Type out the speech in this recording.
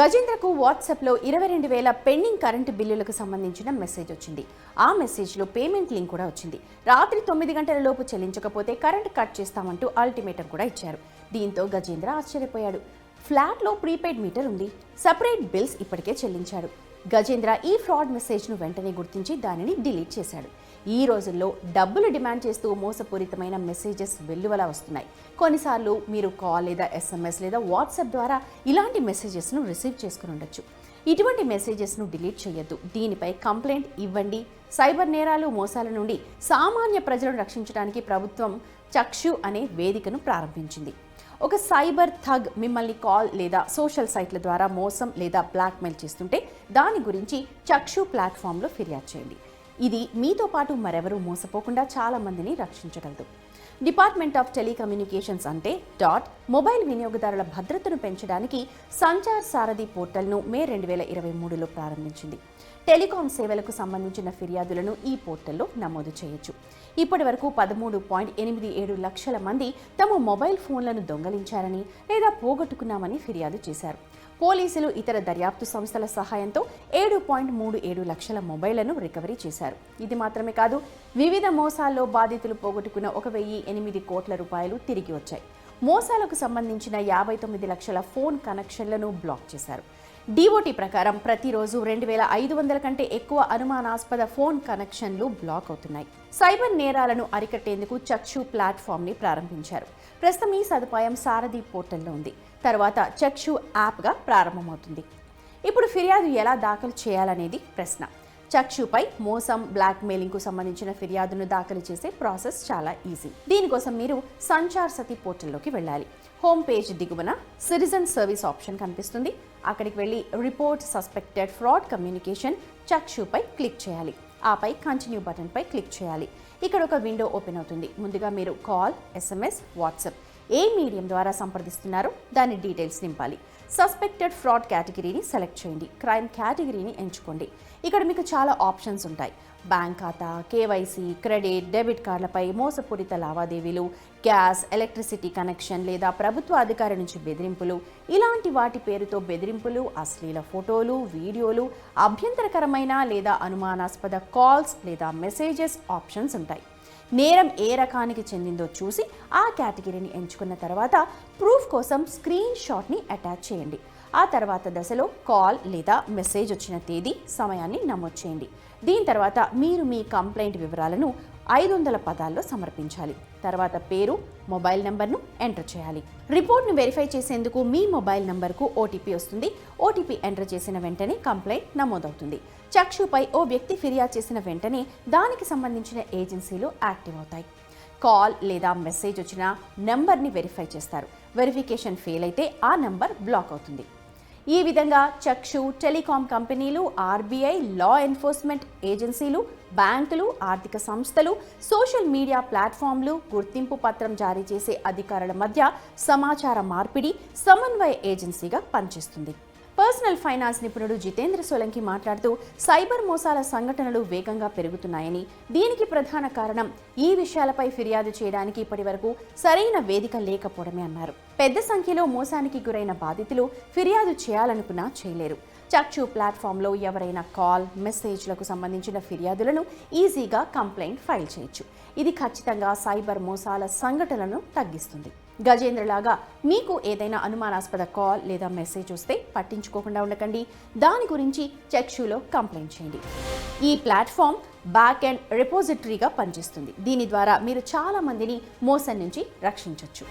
గజేంద్రకు వాట్సాప్లో 22,000 pending current బిల్లులకు సంబంధించిన మెసేజ్ వచ్చింది. ఆ మెసేజ్లో పేమెంట్ లింక్ కూడా వచ్చింది. రాత్రి 9 గంటల లోపు చెల్లించకపోతే కరెంట్ కట్ చేస్తామంటూ అల్టిమేటం కూడా ఇచ్చారు. దీంతో గజేంద్ర ఆశ్చర్యపోయాడు. ఫ్లాట్లో ప్రీపెయిడ్ మీటర్ ఉంది, సపరేట్ బిల్స్ ఇప్పటికే చెల్లించాడు. గజేంద్ర ఈ ఫ్రాడ్ మెసేజ్ను వెంటనే గుర్తించి దానిని డిలీట్ చేశాడు. ఈ రోజుల్లో డబ్బులు డిమాండ్ చేస్తూ మోసపూరితమైన మెసేజెస్ వెల్లువలా వస్తున్నాయి. కొన్నిసార్లు మీరు కాల్ లేదా SMS లేదా వాట్సాప్ ద్వారా ఇలాంటి మెసేజెస్ను రిసీవ్ చేసుకుని ఉండొచ్చు. ఇటువంటి మెసేజెస్ను డిలీట్ చేయొద్దు. దీనిపై కంప్లైంట్ ఇవ్వండి. సైబర్ నేరాలు, మోసాల నుండి సామాన్య ప్రజలను రక్షించడానికి ప్రభుత్వం చక్షు అనే వేదికను ప్రారంభించింది. ఒక సైబర్ థగ్ మిమ్మల్ని కాల్ లేదా సోషల్ సైట్ల ద్వారా మోసం లేదా బ్లాక్మెయిల్ చేస్తుంటే దాని గురించి చక్షు ప్లాట్ఫామ్లో ఫిర్యాదు చేయండి. ఇది మీతో పాటు మరెవరూ మోసపోకుండా చాలా మందిని రక్షించగలదు. డిపార్ట్మెంట్ ఆఫ్ టెలికమ్యూనికేషన్స్ అంటే మొబైల్ వినియోగదారుల భద్రతను పెంచడానికి సంచార్ సారథి పోర్టల్ను మే 2023లో ప్రారంభించింది. టెలికాం సేవలకు సంబంధించిన ఫిర్యాదులను ఈ పోర్టల్లో నమోదు చేయొచ్చు. ఇప్పటి వరకు 13.87 లక్షల మంది తమ మొబైల్ ఫోన్లను దొంగలించారని లేదా పోగొట్టుకున్నామని ఫిర్యాదు చేశారు. పోలీసులు ఇతర దర్యాప్తు సంస్థల సహాయంతో 7.37 లక్షల మొబైళ్లను రికవరీ చేశారు. ఇది మాత్రమే కాదు, వివిధ మోసాల్లో బాధితులు పోగొట్టుకున్న 1,008 కోట్ల రూపాయలు తిరిగి వచ్చాయి. మోసాలకు సంబంధించిన 59 లక్షల ఫోన్ కనెక్షన్లను బ్లాక్ చేశారు. డిఓటి ప్రకారం ప్రతిరోజు 2,500 కంటే ఎక్కువ అనుమానాస్పద ఫోన్ కనెక్షన్లు బ్లాక్ అవుతున్నాయి. సైబర్ నేరాలను అరికట్టేందుకు చక్షు ప్లాట్ఫామ్ని ప్రారంభించారు. ప్రస్తుతం ఈ సదుపాయం సారథి పోర్టల్లో ఉంది. తర్వాత చక్షు యాప్గా ప్రారంభమవుతుంది. ఇప్పుడు ఫిర్యాదు ఎలా దాఖలు చేయాలనేది ప్రశ్న. చక్షుపై మోసం, బ్లాక్మెయిలింగ్కు సంబంధించిన ఫిర్యాదును దాఖలు చేసే ప్రాసెస్ చాలా ఈజీ. దీనికోసం మీరు సంచార్ సతి పోర్టల్లోకి వెళ్ళాలి. హోమ్ పేజ్ దిగువన సిటిజన్ సర్వీస్ ఆప్షన్ కనిపిస్తుంది. అక్కడికి వెళ్ళి రిపోర్ట్ సస్పెక్టెడ్ ఫ్రాడ్ కమ్యూనికేషన్ చక్షుపై క్లిక్ చేయాలి. ఆపై కంటిన్యూ బటన్పై క్లిక్ చేయాలి. ఇక్కడ ఒక విండో ఓపెన్ అవుతుంది. ముందుగా మీరు కాల్, SMS, వాట్సాప్ ఏ మీడియం ద్వారా సంప్రదిస్తున్నారో దాని డీటెయిల్స్ నింపాలి. సస్పెక్టెడ్ ఫ్రాడ్ కేటగిరీని సెలెక్ట్ చేయండి. క్రైమ్ కేటగిరీని ఎంచుకోండి. ఇక్కడ మీకు చాలా ఆప్షన్స్ ఉంటాయి. బ్యాంక్ ఖాతా, KYC, క్రెడిట్, డెబిట్ కార్డులపై మోసపూరిత లావాదేవీలు, గ్యాస్, ఎలక్ట్రిసిటీ కనెక్షన్ లేదా ప్రభుత్వ అధికారి నుంచి బెదిరింపులు, ఇలాంటి వాటి పేరుతో బెదిరింపులు, అశ్లీల ఫోటోలు, వీడియోలు, అభ్యంతరకరమైన లేదా అనుమానాస్పద కాల్స్ లేదా మెసేజెస్ ఆప్షన్స్ ఉంటాయి. నేరం ఏ రకానికి చెందిందో చూసి ఆ కేటగిరీని ఎంచుకున్న తర్వాత ప్రూఫ్ కోసం స్క్రీన్ షాట్ని అటాచ్ చేయండి. ఆ తర్వాత దశలో కాల్ లేదా మెసేజ్ వచ్చిన తేదీ, సమయాన్ని నమోదు చేయండి. దీని తర్వాత మీరు మీ కంప్లైంట్ వివరాలను 500 పదాల్లో సమర్పించాలి. తర్వాత పేరు, మొబైల్ నంబర్ను ఎంటర్ చేయాలి. రిపోర్ట్ను వెరిఫై చేసేందుకు మీ మొబైల్ నంబర్కు OTP వస్తుంది. OTP ఎంటర్ చేసిన వెంటనే కంప్లైంట్ నమోదవుతుంది. చక్షుపై ఓ వ్యక్తి ఫిర్యాదు చేసిన వెంటనే దానికి సంబంధించిన ఏజెన్సీలు యాక్టివ్ అవుతాయి. కాల్ లేదా మెసేజ్ వచ్చిన నెంబర్ని వెరిఫై చేస్తారు. వెరిఫికేషన్ ఫెయిల్ అయితే ఆ నెంబర్ బ్లాక్ అవుతుంది. ఈ విధంగా చక్షు, టెలికాం కంపెనీలు, RBI, లా ఎన్ఫోర్స్మెంట్ ఏజెన్సీలు, బ్యాంకులు, ఆర్థిక సంస్థలు, సోషల్ మీడియా ప్లాట్ఫామ్లు, గుర్తింపు పత్రం జారీ చేసే అధికారుల మధ్య సమాచార మార్పిడి, సమన్వయ ఏజెన్సీగా పనిచేస్తుంది. పర్సనల్ ఫైనాన్స్ నిపుణుడు జితేంద్ర సోలంకి మాట్లాడుతూ సైబర్ మోసాల సంఘటనలు వేగంగా పెరుగుతున్నాయని, దీనికి ప్రధాన కారణం ఈ విషయాలపై ఫిర్యాదు చేయడానికి ఇప్పటివరకు సరైన వేదిక లేకపోవడమే అన్నారు. పెద్ద సంఖ్యలో మోసానికి గురైన బాధితులు ఫిర్యాదు చేయాలనుకున్నా చేయలేరు. చక్షు ప్లాట్ఫామ్లో ఎవరైనా కాల్, మెసేజ్లకు సంబంధించిన ఫిర్యాదులను ఈజీగా కంప్లైంట్ ఫైల్ చేయొచ్చు. ఇది ఖచ్చితంగా సైబర్ మోసాల సంఘటనలను తగ్గిస్తుంది. గజేంద్రలాగా మీకు ఏదైనా అనుమానాస్పద కాల్ లేదా మెసేజ్ వస్తే పట్టించుకోకుండా ఉండకండి. దాని గురించి చక్షులో కంప్లైంట్ చేయండి. ఈ ప్లాట్ఫామ్ బ్యాక్ ఎండ్ రిపోజిటరీగా పనిచేస్తుంది. దీని ద్వారా మీరు చాలా మందిని మోసం నుంచి రక్షించవచ్చు.